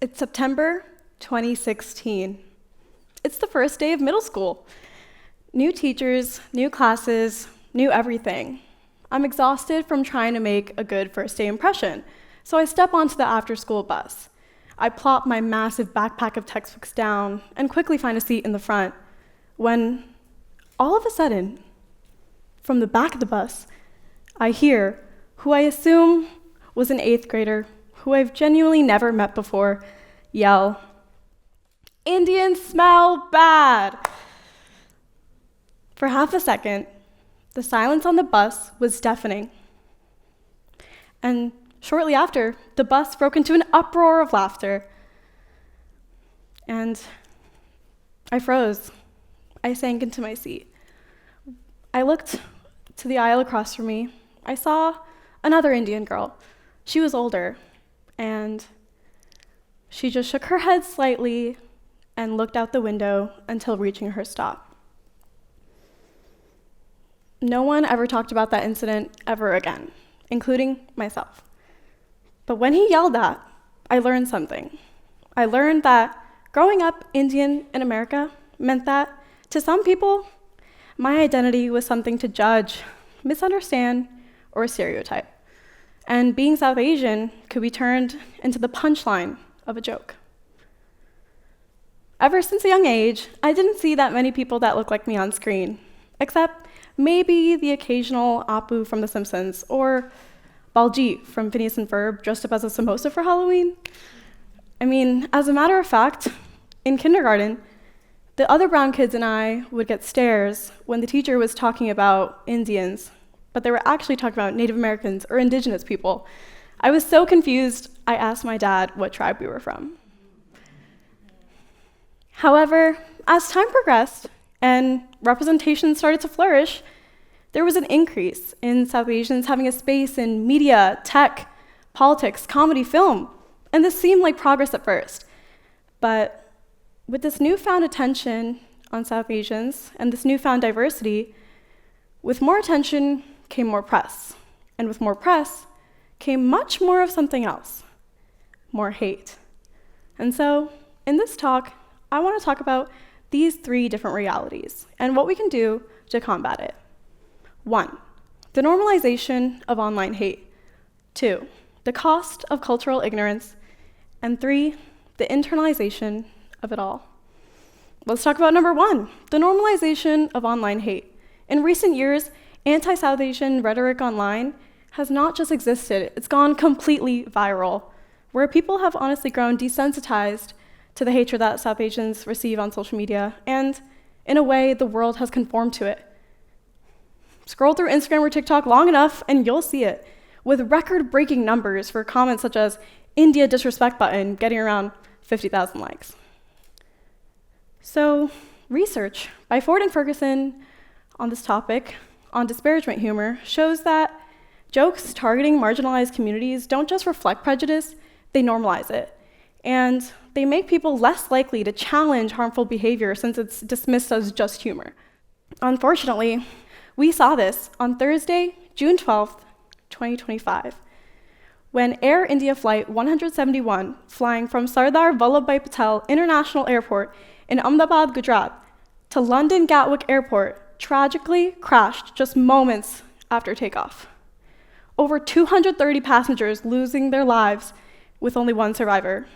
It's September 2016. It's the first day of middle school. New teachers, new classes, new everything. I'm exhausted from trying to make a good first day impression, so I step onto the after-school bus. I plop my massive backpack of textbooks down and quickly find a seat in the front, when all of a sudden, from the back of the bus, I hear who I assume was an 8th grader who I've genuinely never met before yell, "Indians smell bad!" For half a second, the silence on the bus was deafening. And shortly after, the bus broke into an uproar of laughter. And I froze. I sank into my seat. I looked to the aisle across from me. I saw another Indian girl. She was older, and she just shook her head slightly and looked out the window until reaching her stop. No one ever talked about that incident ever again, including myself. But when he yelled that, I learned something. I learned that growing up Indian in America meant that, to some people, my identity was something to judge, misunderstand, or stereotype. And being South Asian could be turned into the punchline of a joke. Ever since a young age, I didn't see that many people that looked like me on screen, except maybe the occasional Apu from The Simpsons, or Baljeet from Phineas and Ferb dressed up as a samosa for Halloween. I mean, as a matter of fact, in kindergarten, the other brown kids and I would get stares when the teacher was talking about Indians, but they were actually talking about Native Americans or indigenous people. I was so confused, I asked my dad what tribe we were from. However, as time progressed and representation started to flourish, there was an increase in South Asians having a space in media, tech, politics, comedy, film, and this seemed like progress at first. But with this newfound attention on South Asians and this newfound diversity, with more attention came more press, and with more press came much more of something else, more hate. And so, in this talk, I want to talk about these 3 different realities and what we can do to combat it. 1, the normalization of online hate. 2, the cost of cultural ignorance. And 3, the internalization of it all. Let's talk about number 1, the normalization of online hate. In recent years, anti-South Asian rhetoric online has not just existed, it's gone completely viral, where people have honestly grown desensitized to the hatred that South Asians receive on social media, and in a way, the world has conformed to it. Scroll through Instagram or TikTok long enough and you'll see it, with record-breaking numbers for comments such as "India disrespect button" getting around 50,000 likes. So, research by Ford and Ferguson on this topic, on disparagement humor, shows that jokes targeting marginalized communities don't just reflect prejudice, they normalize it. And they make people less likely to challenge harmful behavior since it's dismissed as just humor. Unfortunately, we saw this on Thursday, June 12th, 2025, when Air India Flight 171, flying from Sardar Vallabhbhai Patel International Airport in Ahmedabad, Gujarat, to London Gatwick Airport, tragically crashed just moments after takeoff. Over 230 passengers losing their lives with only 1 survivor.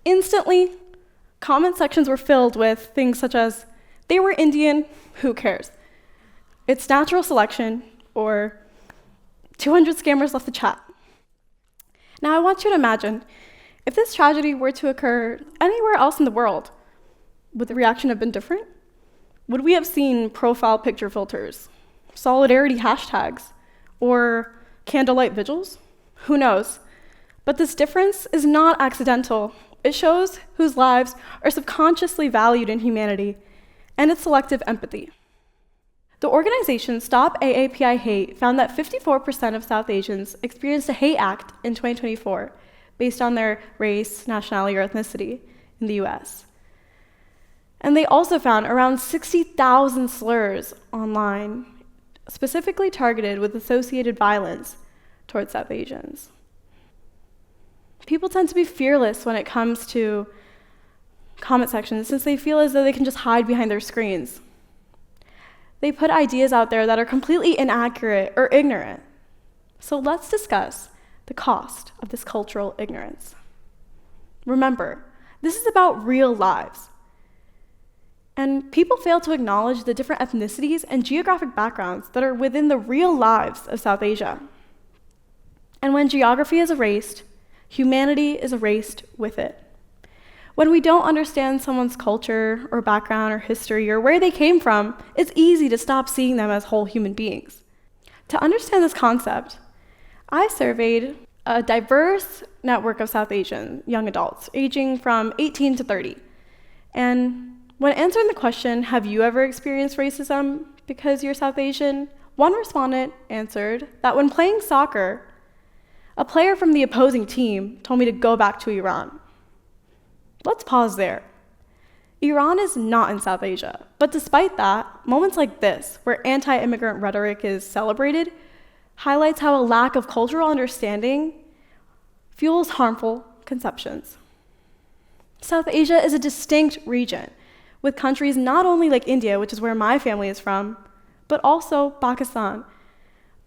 Instantly, comment sections were filled with things such as, "They were Indian, who cares? It's natural selection," or 200 scammers left the chat. Now I want you to imagine, if this tragedy were to occur anywhere else in the world, would the reaction have been different? Would we have seen profile picture filters, solidarity hashtags, or candlelight vigils? Who knows? But this difference is not accidental. It shows whose lives are subconsciously valued in humanity, and its selective empathy. The organization Stop AAPI Hate found that 54% of South Asians experienced a hate act in 2024 based on their race, nationality, or ethnicity in the US. And they also found around 60,000 slurs online, specifically targeted with associated violence towards South Asians. People tend to be fearless when it comes to comment sections since they feel as though they can just hide behind their screens. They put ideas out there that are completely inaccurate or ignorant. So let's discuss the cost of this cultural ignorance. Remember, this is about real lives. And people fail to acknowledge the different ethnicities and geographic backgrounds that are within the real lives of South Asia. And when geography is erased, humanity is erased with it. When we don't understand someone's culture or background or history or where they came from, it's easy to stop seeing them as whole human beings. To understand this concept, I surveyed a diverse network of South Asian young adults aging from 18 to 30. And when answering the question, have you ever experienced racism because you're South Asian? One respondent answered that when playing soccer, a player from the opposing team told me to go back to Iran. Let's pause there. Iran is not in South Asia, but despite that, moments like this, where anti-immigrant rhetoric is celebrated, highlights how a lack of cultural understanding fuels harmful conceptions. South Asia is a distinct region, with countries not only like India, which is where my family is from, but also Pakistan,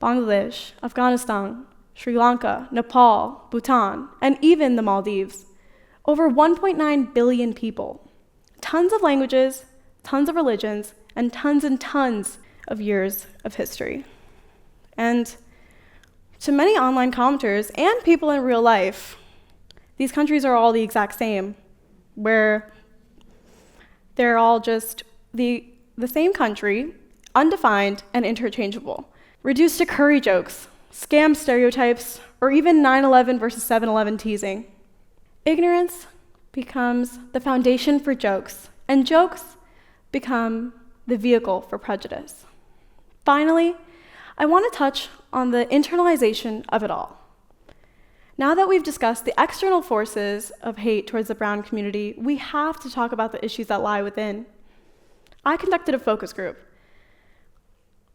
Bangladesh, Afghanistan, Sri Lanka, Nepal, Bhutan, and even the Maldives. Over 1.9 billion people, tons of languages, tons of religions, and tons of years of history. And to many online commenters and people in real life, these countries are all the exact same, where they're all just the same country, undefined and interchangeable, reduced to curry jokes, scam stereotypes, or even 9/11 versus 7/11 teasing. Ignorance becomes the foundation for jokes, and jokes become the vehicle for prejudice. Finally, I want to touch on the internalization of it all. Now that we've discussed the external forces of hate towards the brown community, we have to talk about the issues that lie within. I conducted a focus group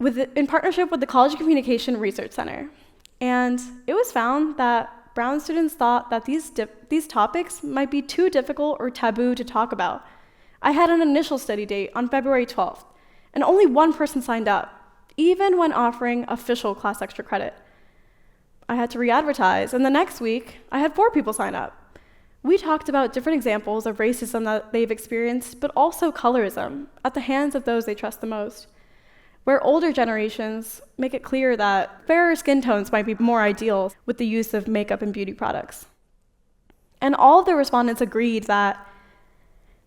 in partnership with the College of Communication Research Center, and it was found that brown students thought that these topics might be too difficult or taboo to talk about. I had an initial study date on February 12th, and only one person signed up, even when offering official class extra credit. I had to re-advertise, and the next week, I had 4 people sign up. We talked about different examples of racism that they've experienced, but also colorism at the hands of those they trust the most, where older generations make it clear that fairer skin tones might be more ideal with the use of makeup and beauty products. And all of the respondents agreed that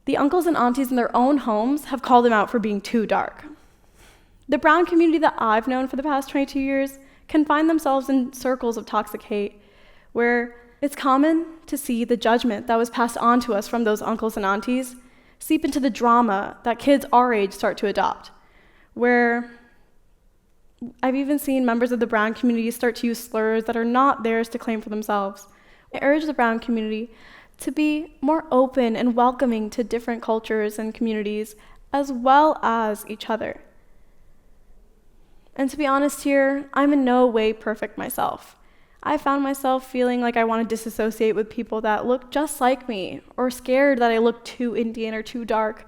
the uncles and aunties in their own homes have called them out for being too dark. The brown community that I've known for the past 22 years can find themselves in circles of toxic hate, where it's common to see the judgment that was passed on to us from those uncles and aunties seep into the drama that kids our age start to adopt, where I've even seen members of the brown community start to use slurs that are not theirs to claim for themselves. I urge the brown community to be more open and welcoming to different cultures and communities, as well as each other. And to be honest here, I'm in no way perfect myself. I found myself feeling like I want to disassociate with people that look just like me, or scared that I look too Indian or too dark.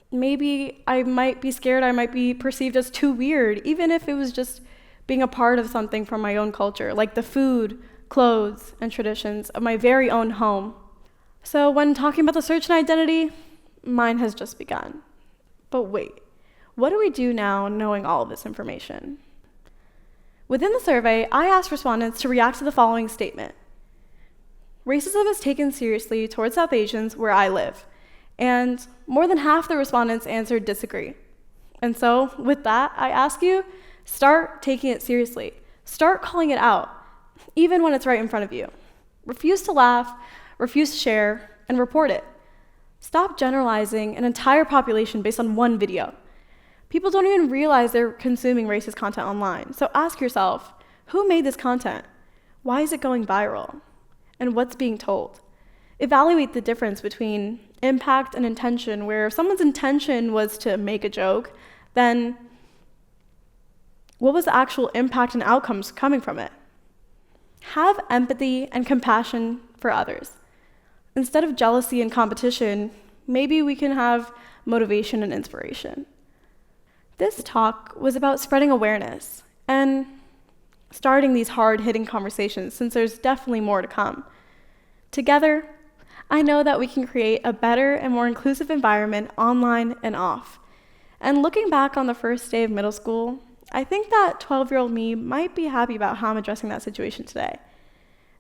Maybe I might be scared I might be perceived as too weird, even if it was just being a part of something from my own culture, like the food, clothes, and traditions of my very own home. So when talking about the search and identity, mine has just begun. But wait. What do we do now knowing all of this information? Within the survey, I asked respondents to react to the following statement. Racism is taken seriously towards South Asians where I live, and more than half the respondents answered disagree. And so, with that, I ask you, start taking it seriously. Start calling it out, even when it's right in front of you. Refuse to laugh, refuse to share, and report it. Stop generalizing an entire population based on one video. People don't even realize they're consuming racist content online. So ask yourself, who made this content? Why is it going viral? And what's being told? Evaluate the difference between impact and intention, where if someone's intention was to make a joke, then what was the actual impact and outcomes coming from it? have empathy and compassion for others. Instead of jealousy and competition, maybe we can have motivation and inspiration. This talk was about spreading awareness and starting these hard-hitting conversations, since there's definitely more to come. Together, I know that we can create a better and more inclusive environment online and off. And looking back on the first day of middle school, I think that 12-year-old me might be happy about how I'm addressing that situation today.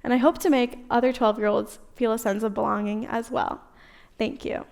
And I hope to make other 12-year-olds feel a sense of belonging as well. Thank you.